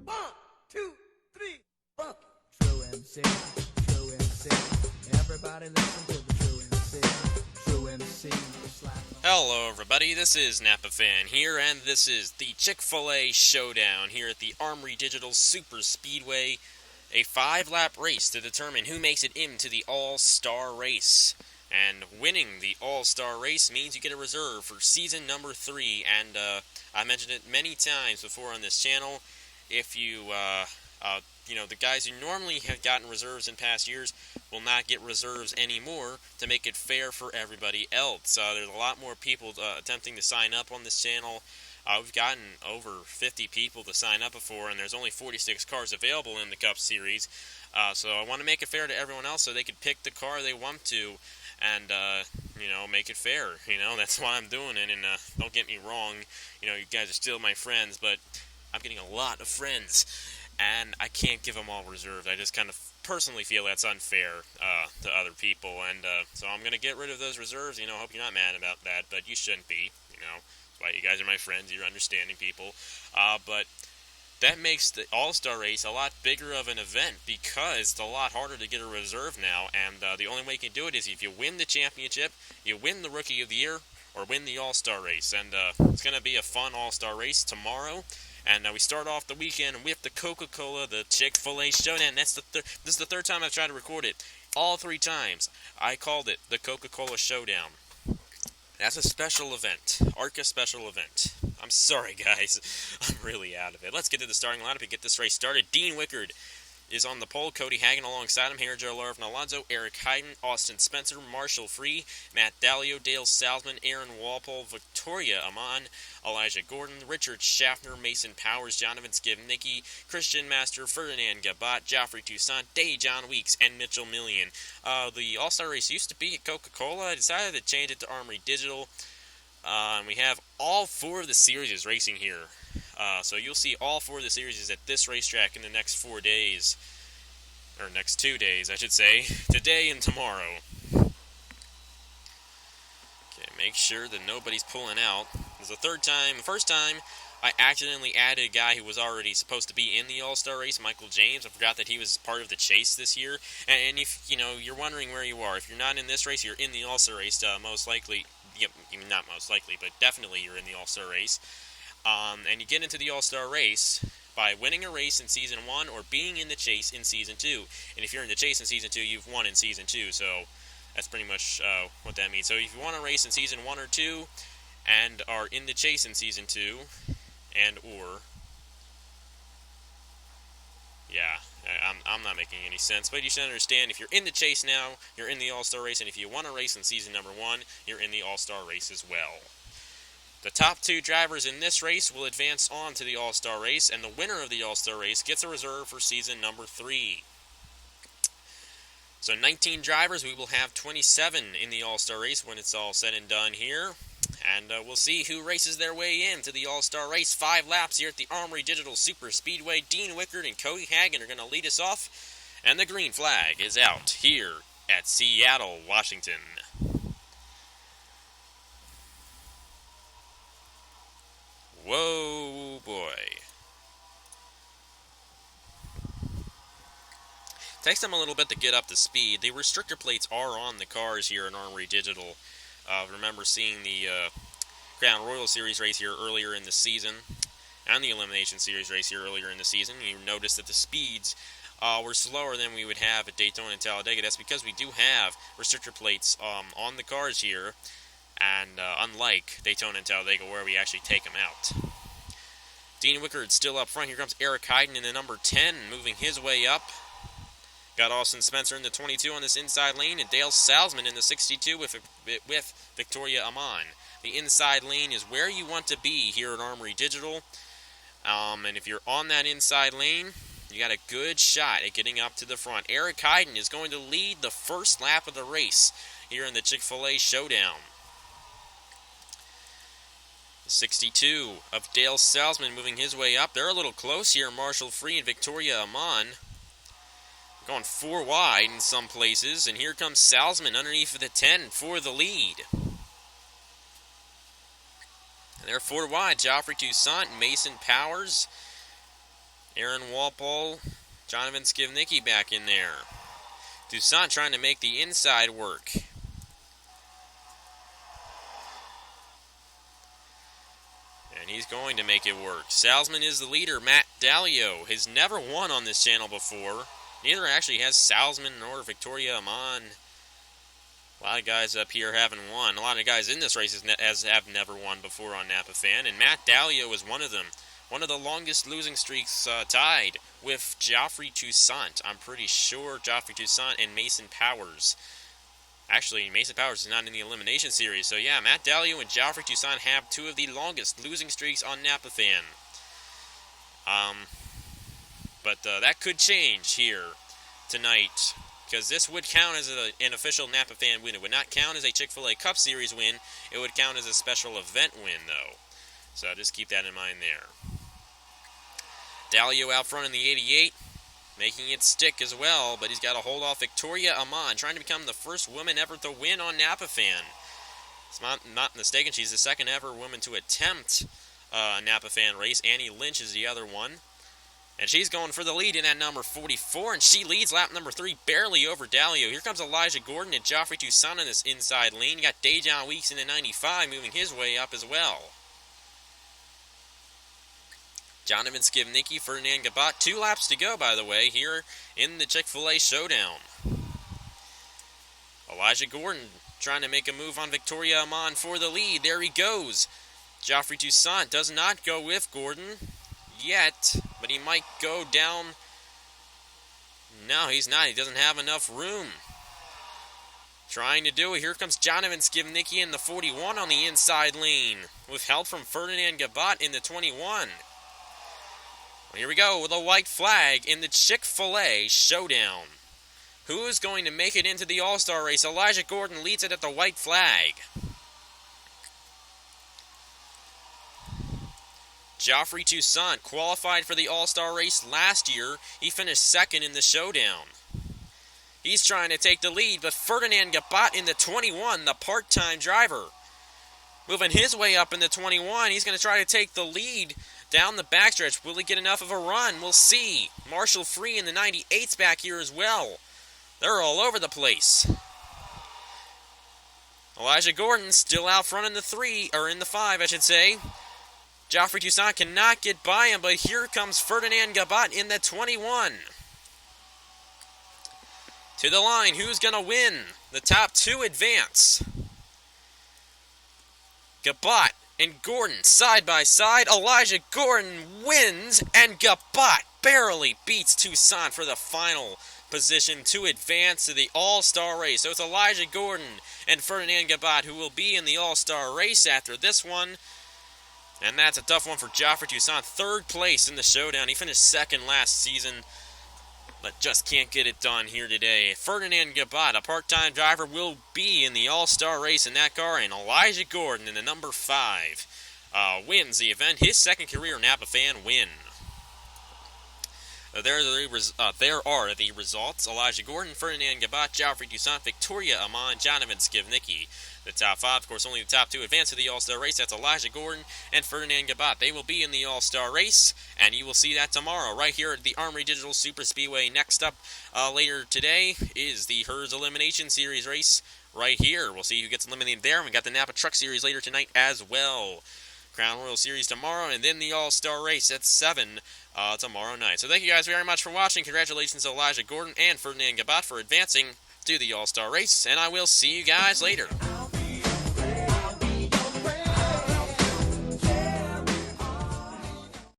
1, 2, 3, 4. True MC, true MC. Everybody listen to the true MC. True MC. Hello everybody, this is Napa Fan here, and this is the Chick-Fil-A Showdown here at the Armory Digital Super Speedway, a 5-lap race to determine who makes it into the All-Star Race. And winning the All-Star Race means you get a reserve for season number 3, and I mentioned it many times before on this channel. If you, the guys who normally have gotten reserves in past years will not get reserves anymore to make it fair for everybody else. There's a lot more people attempting to sign up on this channel. We've gotten over 50 people to sign up before, and there's only 46 cars available in the Cup Series. So I want to make it fair to everyone else so they can pick the car they want to and, make it fair. That's why I'm doing it, and don't get me wrong, you guys are still my friends, but I'm getting a lot of friends, and I can't give them all reserved. I just kind of personally feel that's unfair to other people, and so I'm going to get rid of those reserves. I hope you're not mad about that, but you shouldn't be. That's why you guys are my friends. You're understanding people. But that makes the All-Star Race a lot bigger of an event because it's a lot harder to get a reserve now, and the only way you can do it is if you win the championship, you win the Rookie of the Year, or win the All-Star Race. And it's going to be a fun All-Star Race tomorrow. And we start off the weekend with the Coca-Cola, the Chick-Fil-A Showdown. This is the third time I've tried to record it. All 3 times, I called it the Coca-Cola Showdown. That's a special event. ARCA special event. I'm sorry, guys. I'm really out of it. Let's get to the starting lineup and get this race started. Dean Wickard is on the pole. Cody Hagan alongside him. Joe Larvin Alonso, Eric Hayden, Austin Spencer, Marshall Free, Matt Dalio, Dale Salzman, Aaron Walpole, Victoria Amon, Elijah Gordon, Richard Schaffner, Mason Powers, Jonathan Skivnicki, Christian Master, Ferdinand Gabat, Joffrey Toussaint, John Weeks, and Mitchell Millian. The All-Star Race used to be at Coca-Cola. I decided to change it to Armory Digital. And we have all 4 of the series racing here. So you'll see all 4 of the series at this racetrack in the next 4 days. Or next 2 days, I should say. Today and tomorrow. Okay, make sure that nobody's pulling out. This is the first time I accidentally added a guy who was already supposed to be in the All-Star Race, Michael James. I forgot that he was part of the chase this year. And if, you're wondering where you are, if you're not in this race, you're in the All-Star Race, most likely. Yep, not most likely, but definitely you're in the All-Star Race. And you get into the All-Star Race by winning a race in Season 1 or being in the chase in Season 2. And if you're in the chase in Season 2, you've won in Season 2, so that's pretty much what that means. So if you won a race in Season 1 or 2 and are in the chase in Season 2 I'm not making any sense, but you should understand if you're in the chase now, you're in the All-Star Race, and if you won a race in Season number 1, you're in the All-Star Race as well. The top 2 drivers in this race will advance on to the All-Star Race, and the winner of the All-Star Race gets a reserve for Season number 3. So 19 drivers, we will have 27 in the All-Star Race when it's all said and done here. And we'll see who races their way into the All-Star Race. 5 laps here at the Armory Digital Super Speedway. Dean Wickard and Cody Hagan are going to lead us off. And the green flag is out here at Seattle, Washington. Whoa, boy. Takes them a little bit to get up to speed. The restrictor plates are on the cars here in Armory Digital. Remember seeing the Crown Royal Series race here earlier in the season and the Elimination Series race here earlier in the season. You noticed that the speeds were slower than we would have at Daytona and Talladega. That's because we do have restrictor plates on the cars here, and unlike Daytona and Talladega where we actually take them out. Dean Wickard still up front. Here comes Eric Hayden in the number 10, moving his way up. Got Austin Spencer in the 22 on this inside lane, and Dale Salzman in the 62 with Victoria Amon. The inside lane is where you want to be here at Armory Digital. And if you're on that inside lane, you got a good shot at getting up to the front. Eric Hayden is going to lead the first lap of the race here in the Chick-Fil-A Showdown. The 62 of Dale Salzman moving his way up. They're a little close here, Marshall Free and Victoria Amon. Going 4 wide in some places, and here comes Salzman underneath the 10 for the lead. And they're 4 wide. Joffrey Toussaint, Mason Powers, Aaron Walpole, Jonathan Skivnicki back in there. Toussaint trying to make the inside work. And he's going to make it work. Salzman is the leader. Matt Dalio has never won on this channel before. Neither actually has Salzman nor Victoria Amon. A lot of guys up here haven't won. A lot of guys in this race have never won before on Napa Fan. And Matt Dalio is one of them. One of the longest losing streaks tied with Geoffrey Toussaint. I'm pretty sure Geoffrey Toussaint and Mason Powers. Actually, Mason Powers is not in the elimination series. So yeah, Matt Dalio and Geoffrey Toussaint have two of the longest losing streaks on Napa Fan. But that could change here tonight, because this would count as an official Napa Fan win. It would not count as a Chick-Fil-A Cup Series win. It would count as a special event win, though. So just keep that in mind there. Dalio out front in the 88, making it stick as well, but he's got to hold off Victoria Amon, trying to become the first woman ever to win on Napa Fan. If I'm not mistaken, she's the second ever woman to attempt a Napa Fan race. Annie Lynch is the other one. And she's going for the lead in at number 44, and she leads lap number 3 barely over Dalio. Here comes Elijah Gordon and Geoffrey Toussaint in this inside lane. You got Dejan Weeks in the 95 moving his way up as well. Jonathan Skivnicki, Ferdinand Gabat. 2 laps to go, by the way, here in the Chick-Fil-A Showdown. Elijah Gordon trying to make a move on Victoria Amon for the lead. There he goes. Geoffrey Toussaint does not go with Gordon yet, but he might go down. No, he's not. He doesn't have enough room. Trying to do it. Here comes Jonathan Skivnicki in the 41 on the inside lane, with help from Ferdinand Gabat in the 21. Well, here we go with a white flag in the Chick-Fil-A Showdown. Who is going to make it into the All-Star race? Elijah Gordon leads it at the white flag. Geoffrey Toussaint qualified for the All-Star race last year. He finished second in the Showdown. He's trying to take the lead, but Ferdinand Gabat in the 21, the part-time driver, moving his way up in the 21. He's going to try to take the lead down the backstretch. Will he get enough of a run? We'll see. Marshall Free in the 98's back here as well. They're all over the place. Elijah Gordon still out front in the 3, or in the 5, I should say. Geoffrey Toussaint cannot get by him, but here comes Ferdinand Gabat in the 21. To the line, who's going to win? The top 2 advance. Gabat and Gordon side by side. Elijah Gordon wins, and Gabat barely beats Toussaint for the final position to advance to the All-Star race. So it's Elijah Gordon and Ferdinand Gabat who will be in the All-Star race after this one. And that's a tough one for Geoffrey Toussaint. 3rd place in the Showdown. He finished 2nd last season, but just can't get it done here today. Ferdinand Gabat, a part-time driver, will be in the All-Star race in that car, and Elijah Gordon in the number 5 wins the event. His 2nd career Napa Fan win. There are the results. Elijah Gordon, Ferdinand Gabat, Geoffrey Toussaint, Victoria Amon, Jonathan Skivnicki. The top 5, of course, only the top 2 advance to the All-Star race. That's Elijah Gordon and Ferdinand Gabat. They will be in the All-Star race, and you will see that tomorrow right here at the Armory Digital Super Speedway. Next up later today is the Herds Elimination Series race right here. We'll see who gets eliminated there. We got the Napa Truck Series later tonight as well. Crown Royal Series tomorrow, and then the All-Star race at 7 tomorrow night. So thank you guys very much for watching. Congratulations to Elijah Gordon and Ferdinand Gabat for advancing to the All-Star race, and I will see you guys later.